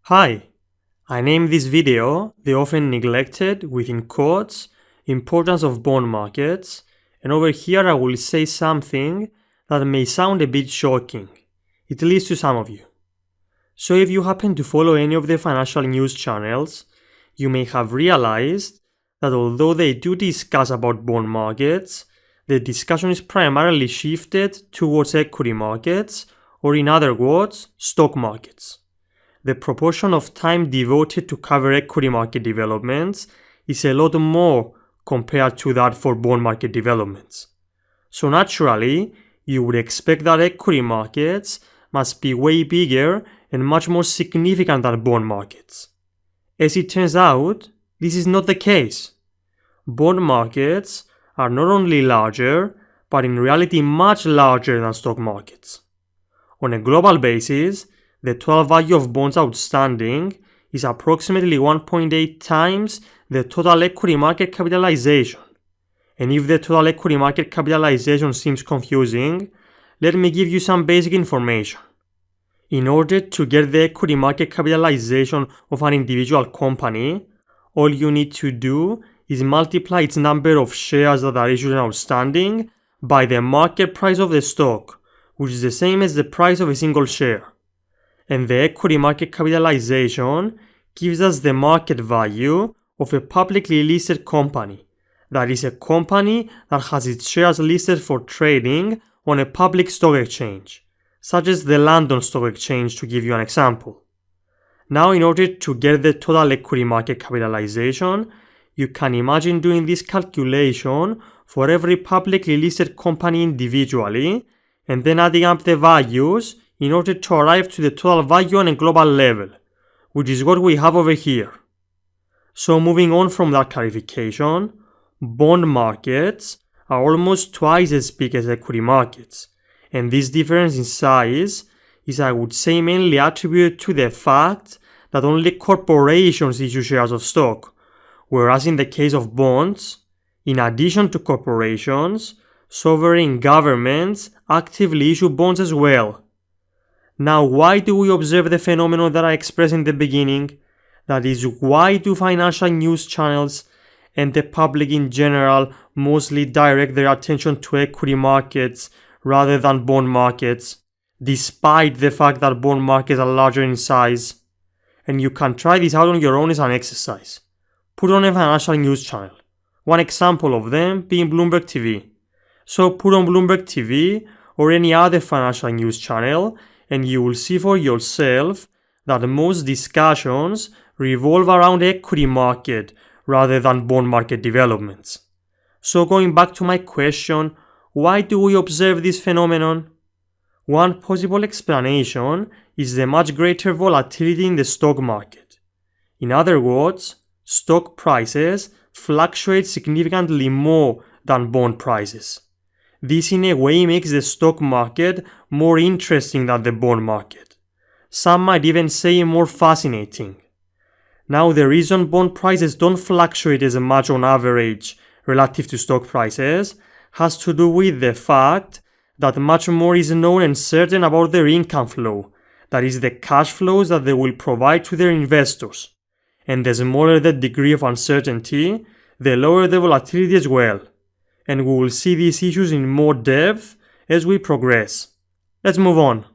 Hi, I named this video the often neglected, within quotes, importance of bond markets, and over here I will say something that may sound a bit shocking, at least to some of you. So if you happen to follow any of the financial news channels, you may have realized that although they do discuss about bond markets, the discussion is primarily shifted towards equity markets, or in other words, stock markets. The proportion of time devoted to cover equity market developments is a lot more compared to that for bond market developments. So naturally, you would expect that equity markets must be way bigger and much more significant than bond markets. As it turns out, this is not the case. Bond markets are not only larger, but in reality much larger than stock markets. On a global basis, the total value of bonds outstanding is approximately 1.8 times the total equity market capitalization. And if the total equity market capitalization seems confusing, let me give you some basic information. In order to get the equity market capitalization of an individual company, all you need to do is multiply its number of shares that are issued and outstanding by the market price of the stock, which is the same as the price of a single share. And the equity market capitalization gives us the market value of a publicly listed company. That is a company that has its shares listed for trading on a public stock exchange, such as the London Stock Exchange, to give you an example. Now, in order to get the total equity market capitalization, you can imagine doing this calculation for every publicly listed company individually, and then adding up the values in order to arrive to the total value on a global level, which is what we have over here. So moving on from that clarification, bond markets are almost twice as big as equity markets, and this difference in size is, I would say, mainly attributed to the fact that only corporations issue shares of stock, whereas in the case of bonds, in addition to corporations, sovereign governments actively issue bonds as well. Now, why do we observe the phenomenon that I expressed in the beginning? That is, why do financial news channels and the public in general mostly direct their attention to equity markets rather than bond markets, despite the fact that bond markets are larger in size? And you can try this out on your own as an exercise. Put on a financial news channel. One example of them being Bloomberg TV. So put on Bloomberg TV or any other financial news channel, and you will see for yourself that most discussions revolve around equity market rather than bond market developments. So going back to my question, why do we observe this phenomenon? One possible explanation is the much greater volatility in the stock market. In other words, stock prices fluctuate significantly more than bond prices. This in a way makes the stock market more interesting than the bond market. Some might even say more fascinating. Now, the reason bond prices don't fluctuate as much on average relative to stock prices has to do with the fact that much more is known and certain about their income flow, that is, the cash flows that they will provide to their investors. And the smaller the degree of uncertainty, the lower the volatility as well. And we will see these issues in more depth as we progress. Let's move on.